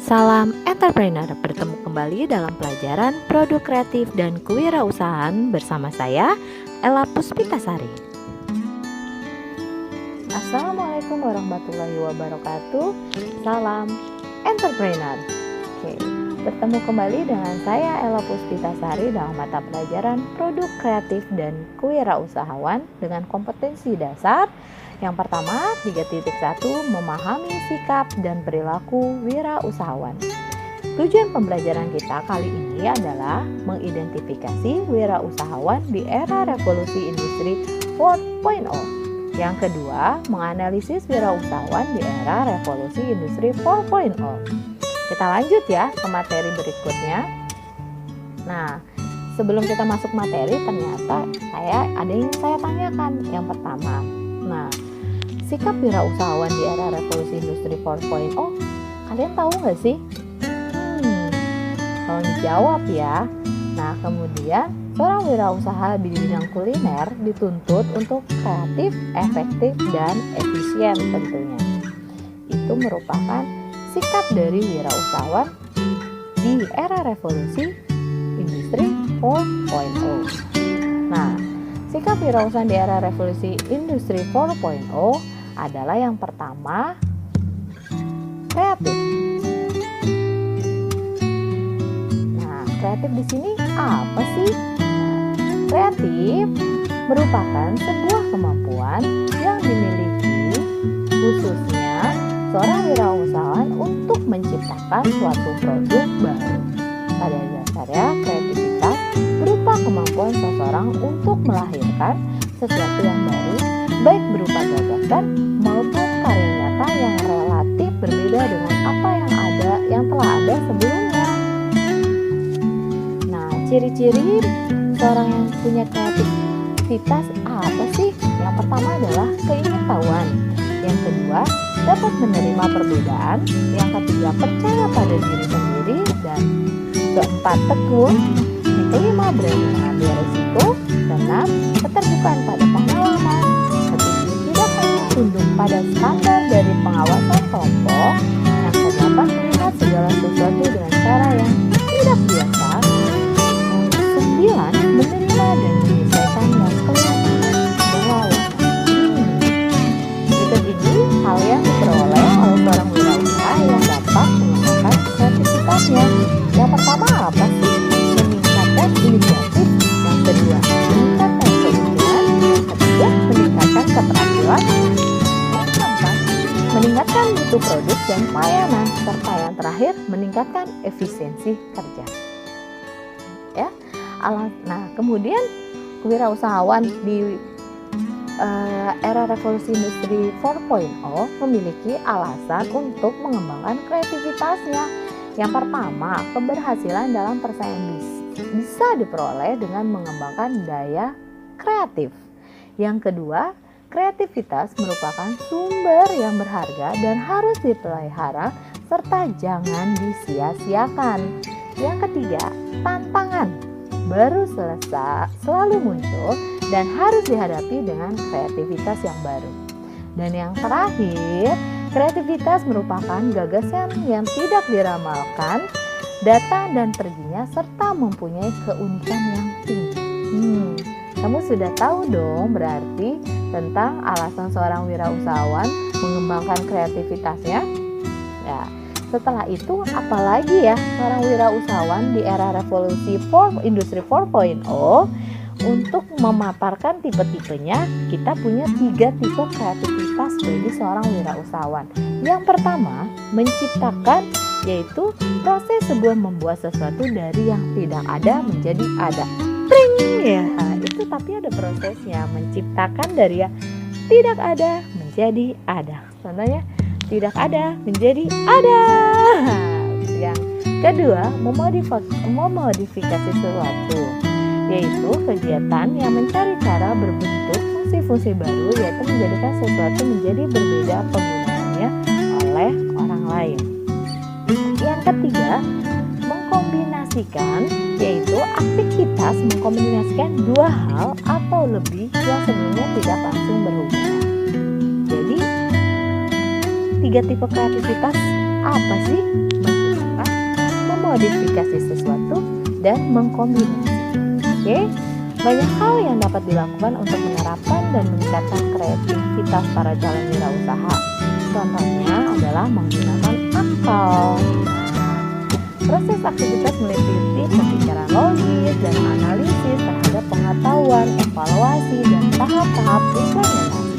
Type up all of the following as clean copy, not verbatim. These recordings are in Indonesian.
Salam entrepreneur, bertemu kembali dalam pelajaran produk kreatif dan kewirausahaan bersama saya, Ella Puspitasari. Assalamualaikum warahmatullahi wabarakatuh. Salam entrepreneur. Oke, bertemu kembali dengan saya, Ella Puspitasari, dalam mata pelajaran produk kreatif dan kewirausahaan dengan kompetensi dasar. Yang pertama, 3.1, memahami sikap dan perilaku wirausahawan. Tujuan pembelajaran kita kali ini adalah mengidentifikasi wirausahawan di era revolusi industri 4.0. Yang kedua, menganalisis wirausahawan di era revolusi industri 4.0. Kita lanjut ya ke materi berikutnya. Nah, sebelum kita masuk materi, ternyata ada yang saya tanyakan. Yang pertama, sikap wirausahawan di era revolusi industri 4.0, kalian tahu nggak sih? Tolong dijawab ya. Nah, kemudian seorang wirausaha di bidang kuliner dituntut untuk kreatif, efektif, dan efisien tentunya. Itu merupakan sikap dari wirausahawan di era revolusi industri 4.0. Nah, sikap wirausahaan di era revolusi industri 4.0 adalah yang pertama, kreatif. Nah, kreatif di sini apa sih? Kreatif merupakan sebuah kemampuan yang dimiliki khususnya seorang wirausahawan untuk menciptakan suatu produk baru. Pada dasarnya, kreativitas berupa kemampuan seseorang untuk melahirkan sesuatu yang baru, baik berupa gagasan maupun karya nyata yang relatif berbeda dengan apa yang telah ada sebelumnya. Nah, ciri-ciri seorang yang punya kreativitas apa sih? Yang pertama adalah keingin-tahuan. Yang kedua, dapat menerima perbedaan. Yang ketiga, percaya pada diri sendiri. Dan keempat, tekun. Yang kelima, berani mengambil risiko. Keenam, keterbukaan pada pengalaman. Ketujuh, tidak hanya tunduk pada standar dari pengawasan kelompok. Yang kedelapan, melihat segala sesuatu dengan cara yang tidak biasa. Yang kesembilan, menerima dan menyelesaikan yang kelihatan berlawanan. Berikut ini hal yang diperoleh oleh seorang wirausaha yang dapat mengembangkan kreativitasnya. Yang pertama apa sih? Meningkatkan inisiatif. Yang kedua, meningkatkan keinginan. Yang ketiga, meningkatkan keterampilan. Yang keempat, meningkatkan mutu produk dan pelayanan. Serta yang terakhir, meningkatkan efisiensi kerja. Ya, nah kemudian kewirausahawan di era revolusi industri 4.0 memiliki alasan untuk mengembangkan kreativitasnya. Yang pertama, keberhasilan dalam persaingan bisa diperoleh dengan mengembangkan daya kreatif. Yang kedua, kreativitas merupakan sumber yang berharga dan harus dipelihara serta jangan disia-siakan. Yang ketiga, tantangan baru selalu muncul dan harus dihadapi dengan kreativitas yang baru. Dan yang terakhir, kreativitas merupakan gagasan yang tidak diramalkan, datang dan perginya, serta mempunyai keunikan yang tinggi. Kamu sudah tahu dong berarti tentang alasan seorang wirausahawan mengembangkan kreativitasnya? Ya, setelah itu apalagi ya seorang wirausahawan di era revolusi industri 4.0? Untuk memaparkan tipe-tipenya, kita punya 3 tipe kreativitas bagi seorang wirausahawan. Yang pertama, menciptakan, yaitu proses sebuah membuat sesuatu dari yang tidak ada menjadi ada. Tring! Ya, itu tapi ada prosesnya, menciptakan dari yang tidak ada menjadi ada. Contohnya, tidak ada menjadi ada. Yang kedua, memodifikasi sesuatu, yaitu kegiatan yang mencari cara berbentuk fungsi-fungsi baru, yaitu menjadikan sesuatu menjadi berbeda penggunaannya oleh orang lain. Yang ketiga, mengkombinasikan, yaitu aktivitas mengkombinasikan 2 hal atau lebih yang sebelumnya tidak langsung berhubungan. Jadi, 3 tipe kreativitas apa sih? memodifikasi sesuatu, dan mengkombinasi. Oke, banyak hal yang dapat dilakukan untuk menerapkan dan meningkatkan kreativitas para calon wirausaha. Contohnya adalah menggunakan akal. Proses aktivitas meliputi pembicaraan logis dan analisis terhadap pengetahuan, evaluasi, dan tahap-tahap implementasi.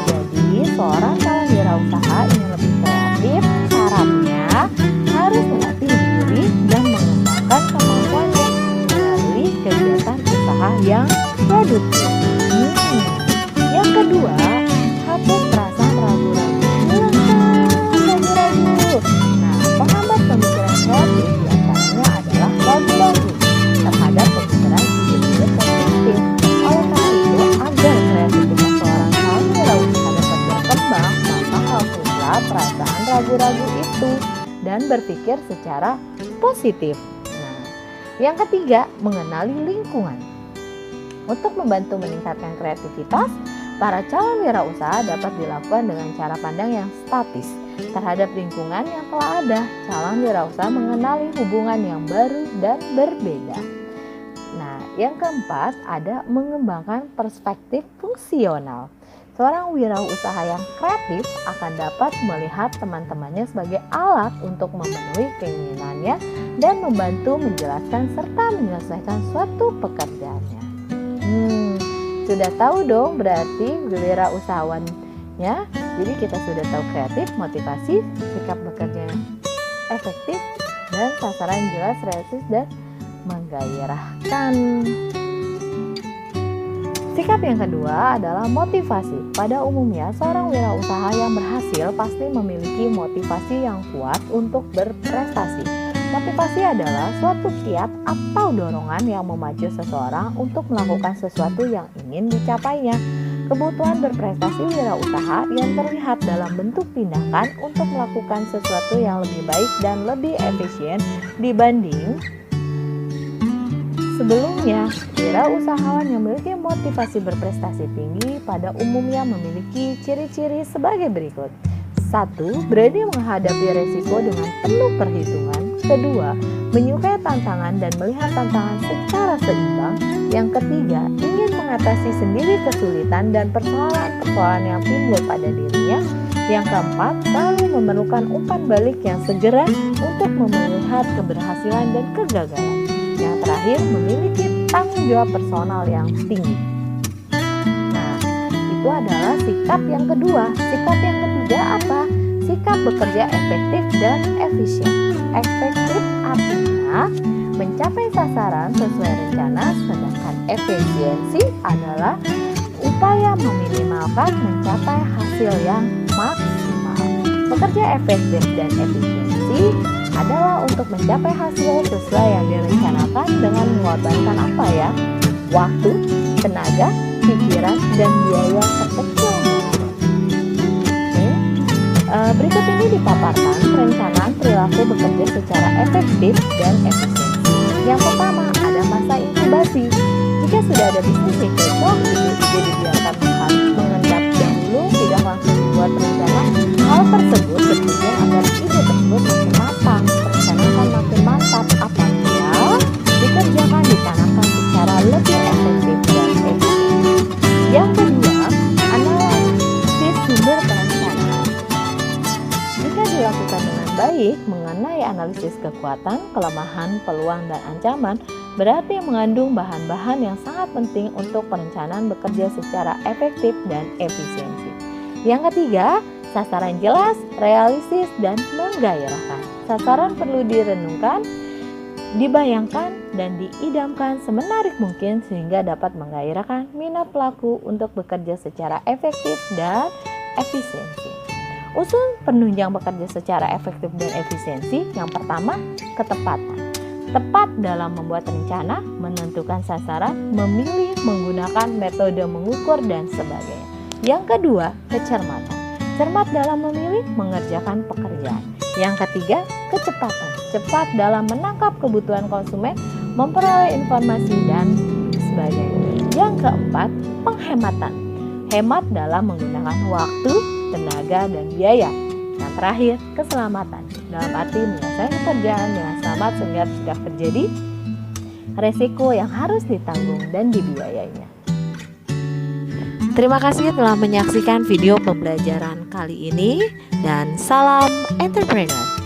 Jadi, seorang calon wirausaha ingin lebih kreatif, syaratnya harus melatih diri dan mengembangkan kemampuannya melalui kegiatan usaha yang produktif. Yang kedua, hapus perasaan ragu-ragu. Ragu-ragu. Nah, penghambat pemikiran kreatif diantaranya adalah ragu-ragu terhadap pemikiran ide-ide positif. Oleh karena itu, agar kreativitas seorang calon wirausaha dapat berkembang, maka hapuslah perasaan ragu-ragu itu dan berpikir secara positif. Nah, yang ketiga, mengenali lingkungan. Untuk membantu meningkatkan kreativitas, para calon wirausaha dapat dilakukan dengan cara pandang yang statis terhadap lingkungan yang telah ada. Calon wirausaha mengenali hubungan yang baru dan berbeda. Nah, yang keempat ada mengembangkan perspektif fungsional. Seorang wirausaha yang kreatif akan dapat melihat teman-temannya sebagai alat untuk memenuhi keinginannya dan membantu menjelaskan serta menyelesaikan suatu pekerjaannya. Sudah tahu dong berarti wirausahawannya. Jadi kita sudah tahu kreatif, motivasi, sikap bekerja efektif, dan sasaran jelas, realistis, dan menggairahkan. Sikap yang kedua adalah motivasi. Pada umumnya, seorang wirausaha yang berhasil pasti memiliki motivasi yang kuat untuk berprestasi. Motivasi adalah suatu kiat atau dorongan yang memacu seseorang untuk melakukan sesuatu yang ingin dicapainya. Kebutuhan berprestasi wirausaha yang terlihat dalam bentuk tindakan untuk melakukan sesuatu yang lebih baik dan lebih efisien dibanding sebelumnya. Wirausahawan yang memiliki motivasi berprestasi tinggi pada umumnya memiliki ciri-ciri sebagai berikut. 1. Berani menghadapi resiko dengan penuh perhitungan. 2. Menyukai tantangan dan melihat tantangan secara seimbang. Yang ketiga, ingin mengatasi sendiri kesulitan dan persoalan-persoalan yang timbul pada dirinya. Yang keempat, selalu memerlukan umpan balik yang segera untuk melihat keberhasilan dan kegagalan. Yang terakhir, memiliki tanggung jawab personal yang tinggi. Nah, itu adalah sikap yang kedua. Sikap yang ketiga apa? Sikap bekerja efektif dan efisien. Efektif artinya mencapai sasaran sesuai rencana, sedangkan efisiensi adalah upaya meminimalkan mencapai hasil yang maksimal. Bekerja efektif dan efisiensi adalah untuk mencapai hasil sesuai yang direncanakan dengan mengorbankan apa ya? Waktu, tenaga, pikiran, dan biaya sekecil mungkin. Berikut ini dipaparkan perencanaan perilaku bekerja secara efektif dan efisiensi. Yang pertama, ada masa inkubasi. Jika sudah ada bisnis yang cocok, ide dibiarkan mengendap dahulu, tidak langsung dibuat rencana. Hal tersebut bertujuan agar ide tersebut makin matang, perencanaan makin mantap, apabila dikerjakan ditanamkan secara lebih efektif dan efisien. Yang kedua, analisis sumber perencanaan. Jika dilakukan dengan baik, mengenai analisis kekuatan, kelemahan, peluang, dan ancaman, berarti mengandung bahan-bahan yang sangat penting untuk perencanaan bekerja secara efektif dan efisiensi. Yang ketiga, sasaran jelas, realistis, dan menggairahkan. Sasaran perlu direnungkan, dibayangkan, dan diidamkan semenarik mungkin sehingga dapat menggairahkan minat pelaku untuk bekerja secara efektif dan efisiensi. Usul penunjang bekerja secara efektif dan efisiensi. Yang pertama, ketepatan. Tepat dalam membuat rencana, menentukan sasaran, memilih, menggunakan metode mengukur, dan sebagainya. Yang kedua, kecermatan. Cermat dalam memilih, mengerjakan pekerjaan. Yang ketiga, kecepatan. Cepat dalam menangkap kebutuhan konsumen, memperoleh informasi, dan sebagainya. Yang keempat, penghematan. Hemat dalam menggunakan waktu, tenaga, dan biaya. Yang yang terakhir, keselamatan. Dalam arti menyelesaikan pekerjaan dengan selamat sehingga tidak terjadi resiko yang harus ditanggung dan dibiayainya. Terima kasih telah menyaksikan video pembelajaran kali ini dan salam entrepreneur.